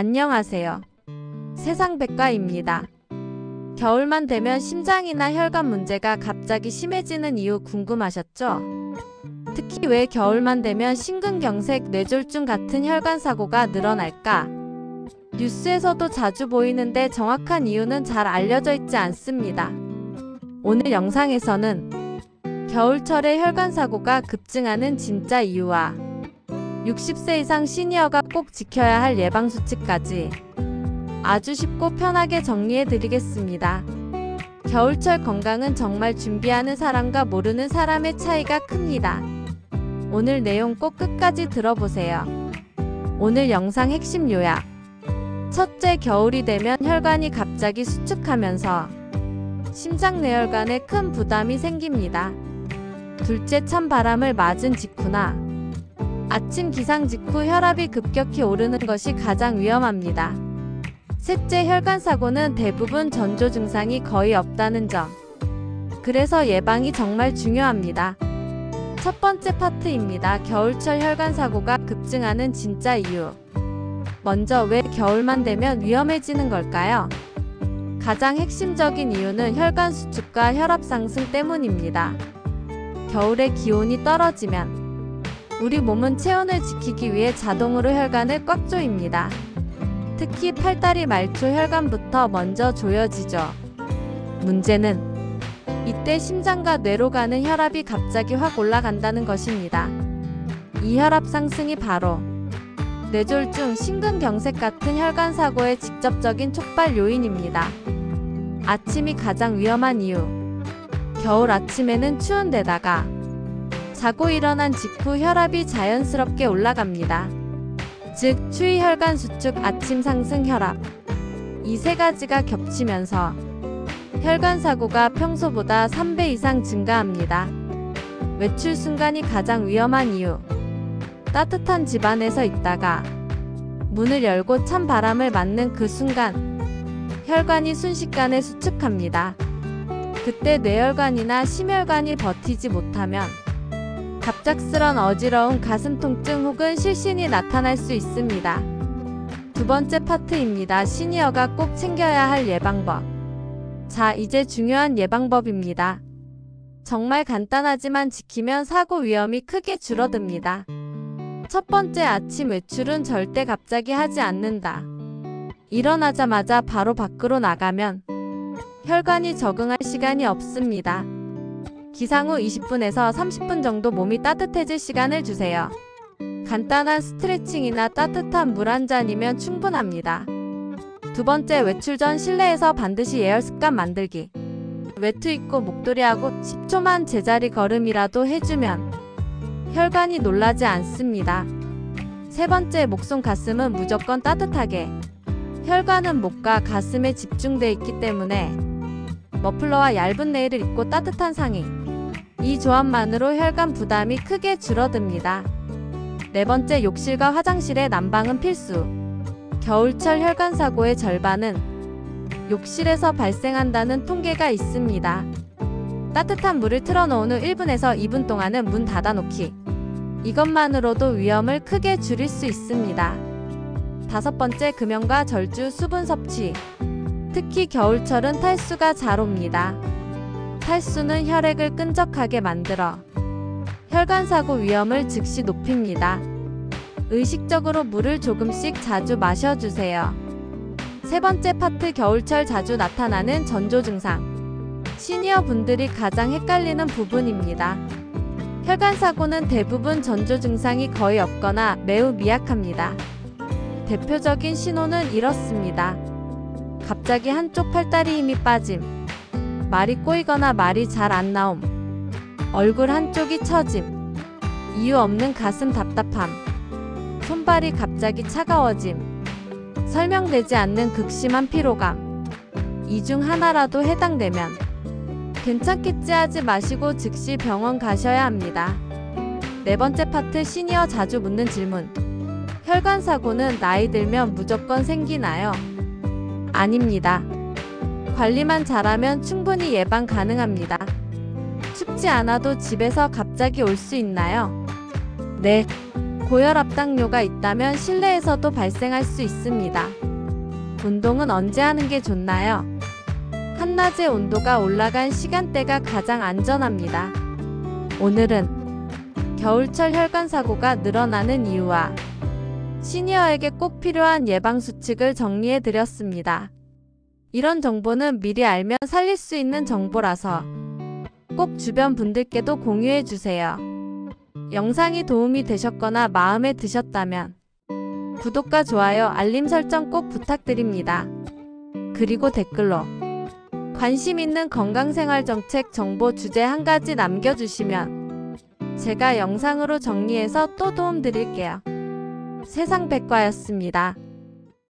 안녕하세요. 세상백과입니다. 겨울만 되면 심장이나 혈관 문제가 갑자기 심해지는 이유 궁금하셨죠? 특히 왜 겨울만 되면 심근경색, 뇌졸중 같은 혈관 사고가 늘어날까? 뉴스에서도 자주 보이는데 정확한 이유는 잘 알려져 있지 않습니다. 오늘 영상에서는 겨울철에 혈관 사고가 급증하는 진짜 이유와 60세 이상 시니어가 꼭 지켜야 할 예방수칙까지 아주 쉽고 편하게 정리해 드리겠습니다. 겨울철 건강은 정말 준비하는 사람과 모르는 사람의 차이가 큽니다. 오늘 내용 꼭 끝까지 들어보세요. 오늘 영상 핵심 요약. 첫째, 겨울이 되면 혈관이 갑자기 수축하면서 심장 내혈관에 큰 부담이 생깁니다. 둘째, 찬바람을 맞은 직후나 아침 기상 직후 혈압이 급격히 오르는 것이 가장 위험합니다. 셋째, 혈관 사고는 대부분 전조 증상이 거의 없다는 점. 그래서 예방이 정말 중요합니다. 첫 번째 파트입니다. 겨울철 혈관 사고가 급증하는 진짜 이유. 먼저 왜 겨울만 되면 위험해지는 걸까요? 가장 핵심적인 이유는 혈관 수축과 혈압 상승 때문입니다. 겨울에 기온이 떨어지면 우리 몸은 체온을 지키기 위해 자동으로 혈관을 꽉 조입니다. 특히 팔다리 말초 혈관부터 먼저 조여지죠. 문제는 이때 심장과 뇌로 가는 혈압이 갑자기 확 올라간다는 것입니다. 이 혈압 상승이 바로 뇌졸중, 심근경색 같은 혈관 사고의 직접적인 촉발 요인입니다. 아침이 가장 위험한 이유. 겨울 아침에는 추운 데다가 자고 일어난 직후 혈압이 자연스럽게 올라갑니다. 즉, 추위, 혈관 수축, 아침 상승 혈압. 이 세 가지가 겹치면서 혈관 사고가 평소보다 3배 이상 증가합니다. 외출 순간이 가장 위험한 이유. 따뜻한 집안에서 있다가 문을 열고 찬 바람을 맞는 그 순간 혈관이 순식간에 수축합니다. 그때 뇌혈관이나 심혈관이 버티지 못하면 갑작스런 어지러운 가슴 통증 혹은 실신이 나타날 수 있습니다. 두 번째 파트입니다. 시니어가 꼭 챙겨야 할 예방법. 자, 이제 중요한 예방법입니다. 정말 간단하지만 지키면 사고 위험이 크게 줄어듭니다. 첫 번째, 아침 외출은 절대 갑자기 하지 않는다. 일어나자마자 바로 밖으로 나가면 혈관이 적응할 시간이 없습니다. 기상 후 20분에서 30분 정도 몸이 따뜻해질 시간을 주세요. 간단한 스트레칭이나 따뜻한 물 한 잔이면 충분합니다. 두 번째, 외출 전 실내에서 반드시 예열 습관 만들기. 외투 입고 목도리하고 10초만 제자리 걸음이라도 해주면 혈관이 놀라지 않습니다. 세 번째, 목, 손, 가슴은 무조건 따뜻하게. 혈관은 목과 가슴에 집중돼 있기 때문에 머플러와 얇은 네일을 입고 따뜻한 상의. 이 조합만으로 혈관 부담이 크게 줄어듭니다. 네 번째, 욕실과 화장실의 난방은 필수. 겨울철 혈관 사고의 절반은 욕실에서 발생한다는 통계가 있습니다. 따뜻한 물을 틀어놓은 후 1분에서 2분 동안은 문 닫아놓기. 이것만으로도 위험을 크게 줄일 수 있습니다. 다섯 번째, 금연과 절주, 수분 섭취. 특히 겨울철은 탈수가 잘 옵니다. 탈수는 혈액을 끈적하게 만들어 혈관 사고 위험을 즉시 높입니다. 의식적으로 물을 조금씩 자주 마셔주세요. 세 번째 파트, 겨울철 자주 나타나는 전조 증상. 시니어 분들이 가장 헷갈리는 부분입니다. 혈관 사고는 대부분 전조 증상이 거의 없거나 매우 미약합니다. 대표적인 신호는 이렇습니다. 갑자기 한쪽 팔다리 힘이 빠짐, 말이 꼬이거나 말이 잘 안 나옴, 얼굴 한쪽이 처짐, 이유 없는 가슴 답답함, 손발이 갑자기 차가워짐, 설명되지 않는 극심한 피로감. 이 중 하나라도 해당되면 괜찮겠지 하지 마시고 즉시 병원 가셔야 합니다. 네 번째 파트, 시니어 자주 묻는 질문. 혈관 사고는 나이 들면 무조건 생기나요? 아닙니다. 관리만 잘하면 충분히 예방 가능합니다. 춥지 않아도 집에서 갑자기 올 수 있나요? 네, 고혈압 당뇨가 있다면 실내에서도 발생할 수 있습니다. 운동은 언제 하는 게 좋나요? 한낮에 온도가 올라간 시간대가 가장 안전합니다. 오늘은 겨울철 혈관사고가 늘어나는 이유와 시니어에게 꼭 필요한 예방수칙을 정리해드렸습니다. 이런 정보는 미리 알면 살릴 수 있는 정보라서 꼭 주변 분들께도 공유해주세요. 영상이 도움이 되셨거나 마음에 드셨다면 구독과 좋아요, 알림 설정 꼭 부탁드립니다. 그리고 댓글로 관심 있는 건강생활정책 정보 주제 한 가지 남겨주시면 제가 영상으로 정리해서 또 도움드릴게요. 세상백과였습니다.